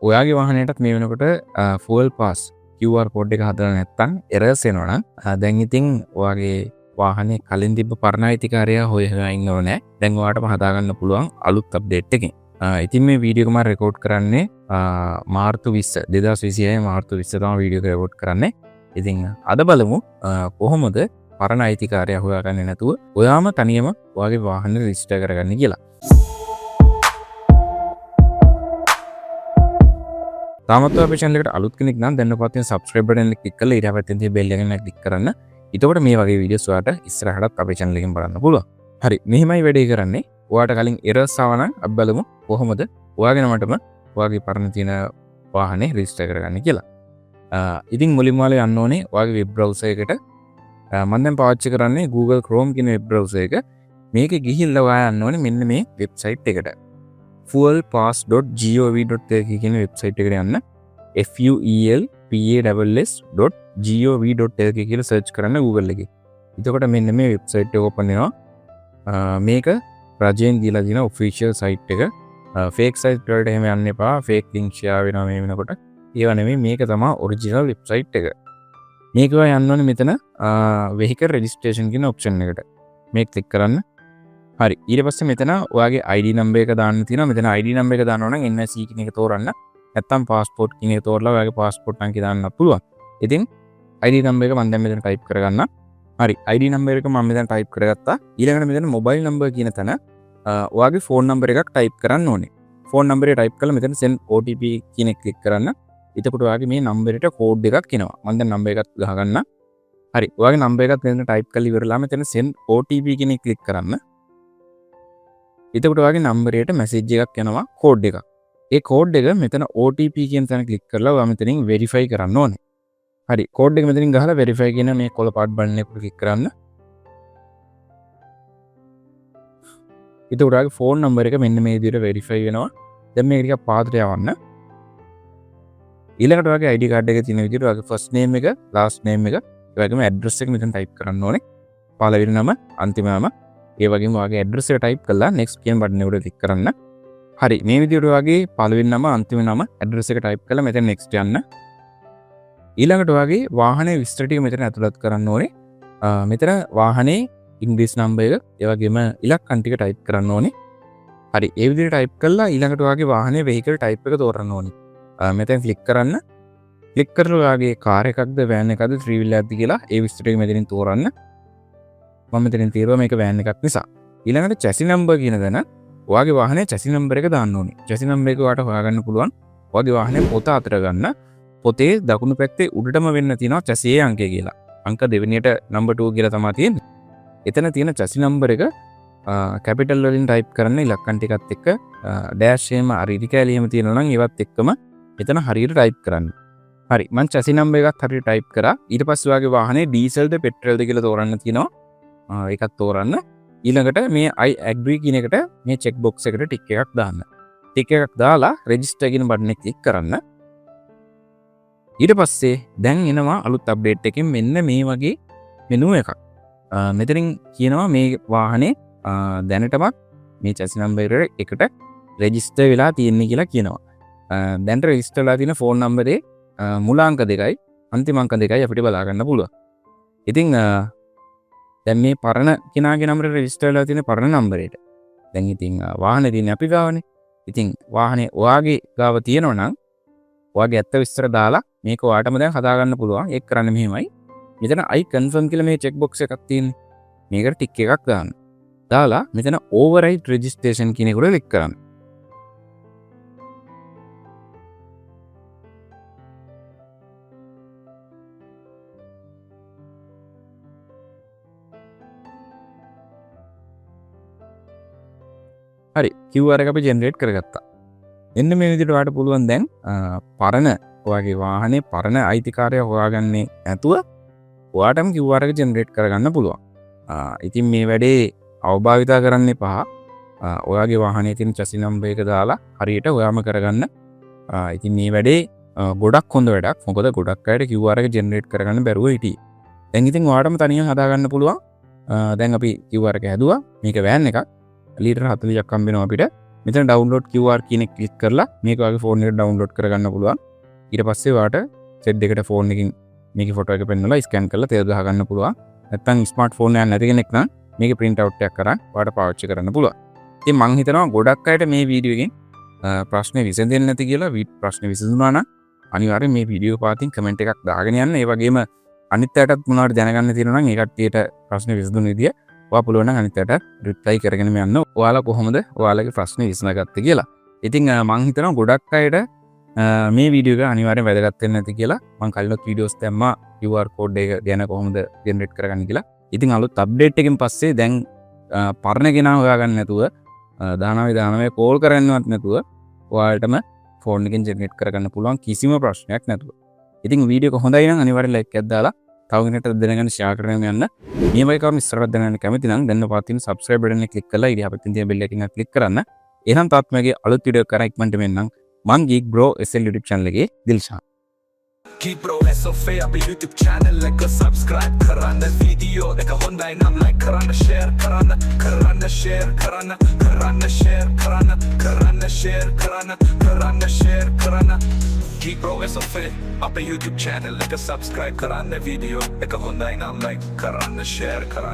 ඔයාගේ වාහනයටත් මේ වෙනකොට ෆුවල් පාස් QR කෝඩ් එක හදලා නැත්තම් එරර්ස් එනවනම් දැන් ඉතින් ඔයාගේ වාහනේ කලින් තිබ්බ පරණ අයිතිකාරයා හොයලා ඉන්නව නෑ. දැන් ඔයාටම හදාගන්න පුළුවන් අලුත් අප්ඩේට් එකකින්. ඉතින් මේ වීඩියෝ එක මම රෙකෝඩ් කරන්නේ මාර්තු 20 2026 මාර්තු 20 තමයි වීඩියෝ එක රෙකෝඩ් කරන්නේ. ඉතින් අද බලමු කොහොමද පරණ අයිතිකාරයා හොයාගන්නේ නැතුව ඔයාම තනියම ඔයාගේ වාහනේ රෙජිස්ටර් කරගන්නේ කියලා. තාමත් අපේ channel එකට අලුත් කෙනෙක් නම් දැන් ඔපත් වෙන subscribe button එක click කරලා ඊට පස්සේ තියෙන bell එකෙන් click කරන්න. එතකොට මේ වගේ වීඩියෝස් ඔයාලට ඉස්සරහටත් අපේ channel එකෙන් බලන්න පුළුවන්. හරි, මෙහෙමයි වැඩේ කරන්නේ. ඔයාලට කලින් errors ආව නම් අපි බලමු කොහොමද ඔයාගේ නමටම ඔයාගේ පරණ තියෙන වාහනේ රෙජිස්ටර් කරගන්නේ කියලා. ඉතින් මුලින්ම ඔයාලා යන්න ඕනේ ඔයාගේ web browser එකට. මම දැන් පාවිච්චි කරන්නේ Google Chrome කියන web browser එක. මේකේ ගිහිල්ලා ඔයා යන්න ඕනේ මෙන්න මේ website එකට. fuelpass.gov.lk කියන website එකට යන්න. fuelpass.gov.lk කියලා search කරන්න Google එකේ. එතකොට මෙන්න මේ website එක open වෙනවා. මේක රජයෙන් දීලා තියෙන official site එක. fake site වලට එහෙම යන්න එපා. fake link share වෙනවා මේ වෙනකොට. ඒව නෙමෙයි, මේක තමයි original website එක. මේක ඔයා යන්න ඕනේ මෙතන vehicle registration කියන option එකට. මේක click කරන්න. හරි, ඊට පස්සේ මෙතන ඔයාගේ ID number එක දාන්න තියෙනවා. මෙතන ID number එක දානවා නම් NIC කියන එක තෝරන්න. නැත්තම් passport කියන එක තෝරලා ඔයාගේ passport අංකය දාන්න පුළුවන්. ඉතින් ID number එක මම දැන් මෙතන type කරගන්න. හරි, ID number එක මම මෙතන type කරගත්තා. ඊළඟට මෙතන mobile number කියන තැන ඔයාගේ phone number එකක් type කරන්න ඕනේ. phone number එක type කරලා මෙතන send OTP කියන එක click කරන්න. එතකොට ඔයාගේ මේ number එකට code එකක් එනවා. මම දැන් number එකත් ගහගන්න. හරි, ඔයාගේ number එකත් මෙතන type කරලා ඉවරලා මෙතන send OTP කියන එක click කරන්න. එතකොට ඔයාගේ number එකට message එකක් එනවා, code එකක්. ඒ code එක මෙතන OTP කියන තැන click කරලා ඔයා මෙතනින් verify කරන්න ඕනේ. හරි, code එක මෙතනින් ගහලා verify කියන මේ කොළ පාට බටන් එක click කරන්න. එතකොට ඔයාගේ phone number එක මෙන්න මේ විදිහට verify වෙනවා. දැන් මේක ටිකක් පාදට යවන්න. ඊළඟට ඔයාගේ ID card එකේ තියෙන විදිහට ඔයාගේ first name එක, last name එක, ඒ වගේම address එක මෙතන type කරන්න ඕනේ. පළවෙනි නම, අන්තිම නම, ඒ වගේම ඔයාගේ address එක type කරලා next කියන බටන් එකට click කරන්න. හරි, මේ විදිහට ඔයාගේ පළවෙනි නම, අන්තිම නම, address එක type කරලා මෙතන next යන්න. ඊළඟට ඔයාගේ වාහනේ විස්තර ටික මෙතන ඇතුළත් කරන්න ඕනේ. මෙතන වාහනේ ඉංග්‍රීසි නම්බර් එක, ඒ වගේම ඉලක්කම් ටික type කරන්න ඕනේ. හරි, ඒ විදිහට type කළා ඊළඟට ඔයාගේ වාහනේ vehicle type එක තෝරන්න ඕනේ. මෙතන click කරන්න. click කරලා ඔයාගේ car එකක්ද van එකක්ද 3 wheeler එකක්ද කියලා ඒ විස්තර ටික මෙතනින් තෝරන්න. මම මෙතනින් තීරුවා මේක van එකක් නිසා. ඊළඟට chassis number කියන දන ඔයාගේ වාහනේ chassis number එක දාන්න ඕනේ. chassis number එක ඔයාලට හොයාගන්න පුළුවන්. ඔයාගේ වාහනේ පොත අතර ගන්න. පොතේ දකුණු පැත්තේ උඩටම වෙන්න තියෙනවා chassis අංකය කියලා. අංක දෙවෙනියට number 2 කියලා තමයි තියෙන්නේ. එතන තියෙන chassis number එක capital වලින් type කරන්න ඉලක්කම් ටිකත් එක්ක dash එහෙම අරිටි කැලිය එහෙම තියෙනවා නම් ඒවත් එක්කම එතන හරියට type කරන්න. හරි, මම chassis number එකත් හරියට type කරා. ඊට පස්සේ ඔයාගේ වාහනේ dieselද petrolද කියලා තෝරන්න තියෙනවා. ඒකත් තෝරන්න. ඊළඟට මේ I agree කියන එකට මේ check box එකට tick එකක් දාන්න. tick එකක් දාලා register කියන බටන් එක click කරන්න. ඊට පස්සේ දැන් එනවා අලුත් අප්ඩේට් එකකින් මෙන්න මේ වගේ මෙනු එකක්. මෙතනින් කියනවා මේ වාහනේ දැනටමත් මේ chassis number එකට register වෙලා තියෙන්නේ කියලා කියනවා. දැන්ට register වෙලා තියෙන phone number එකේ මුල අංක 2යි අන්තිම අංක 2යි අපිට බලා ගන්න පුළුවන්. ඉතින් දැන් මේ පරණ කෙනාගේ නම්බරේ රෙජිස්ටර් වෙලා තියෙන පරණ නම්බරේට දැන් ඉතින් වාහනේ තියෙන්නේ අපි ගාවනේ. ඉතින් වාහනේ ඔයාගේ ගාව තියෙනවා නම් ඔයාගේ ඇත්ත විස්තර දාලා මේක ඔයාටම දැන් හදා ගන්න පුළුවන්. ඒක කරන්න මෙහෙමයි. මෙතන I confirm කියලා මේ check box එකක් තියෙන්නේ. මේකට tick එකක් දාන්න. දාලා මෙතන override registration කියන එකට click කරන්න. හරි, QR එක අපි generate කරගත්තා. එන්න මේ විදිහට ඔයාලට පුළුවන් දැන් පරණ ඔයාගේ වාහනේ පරණ අයිතිකාරයා හොයාගන්නේ නැතුව ඔයාටම QR එක generate කරගන්න පුළුවන්. ඉතින් මේ වැඩේ අවභාවිතා කරන්න එපා. ඔයාගේ වාහනේ තියෙන chassis number එක දාලා හරියට ඔයාම කරගන්න. ඉතින් මේ වැඩේ ගොඩක් හොඳ වැඩක්. මොකද ගොඩක් අයට QR එක generate කරගන්න බැරුව හිටියේ. දැන් ඉතින් ඔයාටම තනියෙන් හදාගන්න පුළුවන්. දැන් අපි QR එක හැදුවා. මේක van එකක්. ලීටර් 40ක් හම්බ වෙනවා අපිට. මෙතන ඩවුන්ලෝඩ් QR කියන එක ක්ලික් කරලා මේක ඔයාගේ ෆෝන් එකට ඩවුන්ලෝඩ් කරගන්න පුළුවන්. ඊට පස්සේ ඔයාට සෙට් එකට ෆෝන් එකකින් මේකේ ෆොටෝ එක පෙන්නලා ස්කෑන් කරලා තේල් ගහ ගන්න පුළුවන්. නැත්නම් ස්මාර්ට් ෆෝන් එකක් නැති කෙනෙක් නම් මේකේ print out එකක් කරන් ඔයාට පාවිච්චි කරන්න පුළුවන්. ඉතින් මම හිතනවා ගොඩක් අයට මේ වීඩියෝ එකෙන් ප්‍රශ්නේ විසඳෙන්නේ නැති කියලා ප්‍රශ්නේ විසඳුණා නම් අනිවාර්යෙන් මේ වීඩියෝ පාතින් කමෙන්ට් එකක් දාගෙන යන්න. ඒ වගේම අනිත් අයටත් මොනවද දැනගන්න තියෙනවා නම් ඒ කට්ටියට ප්‍රශ්නේ විසඳුන විදිය ඔයා පුළුවන් නම් අනිත් අයට රිප්ලයි කරගෙන යන්න. ඔයාලා කොහොමද ඔයාලගේ ප්‍රශ්නේ විසඳගත්තේ කියලා. ඉතින් මම හිතනවා ගොඩක් අයට මේ වීඩියෝ එක අනිවාර්යෙන් වැදගත් වෙන්න ඇති කියලා. මම කලින්වත් වීඩියෝස් දැම්මා QR code එක ගැන කොහොමද ජෙනරේට් කරගන්නේ කියලා. ඉතින් අලුත් අප්ඩේට් එකකින් පස්සේ දැන් පරණ කෙනා හොයාගන්න නැතුව දානවේ කෝල් කරන්නවත් නැතුව ඔයාලටම ෆෝන් එකෙන් ජෙනරේට් කරගන්න පුළුවන් කිසිම ප්‍රශ්නයක් නැතුව. ඉතින් වීඩියෝ එක හොඳයි නම් අනිවාර්යෙන් ලයික් එකක් දාලා තව කෙනෙක්ට දැනගන්න ෂෙයා කරගෙන යන්න. මේ වගේ කරුණු ඉස්සරහට දැනගන්න කැමති නම් දැන් පාතින් subscribe button එක click කරලා ඊට අපිට තියෙන bell icon එක click කරන්න. එහෙනම් තාත් මගේ අලුත් වීඩියෝ කරා ඉක්මනට මෙන්නම්. මං Geek Bro SL YouTube channel එකේ දිල්ෂාන්. Geek Bro SL අපේ YouTube channel එක subscribe කරන්න වීඩියෝ එක හොඳයි නම් like කරන්න share කරන්න share කරන්න Geek Bro SL අපේ YouTube channel එක subscribe කරන්න වීඩියෝ එක හොඳයි නම් like කරන්න share කරන්න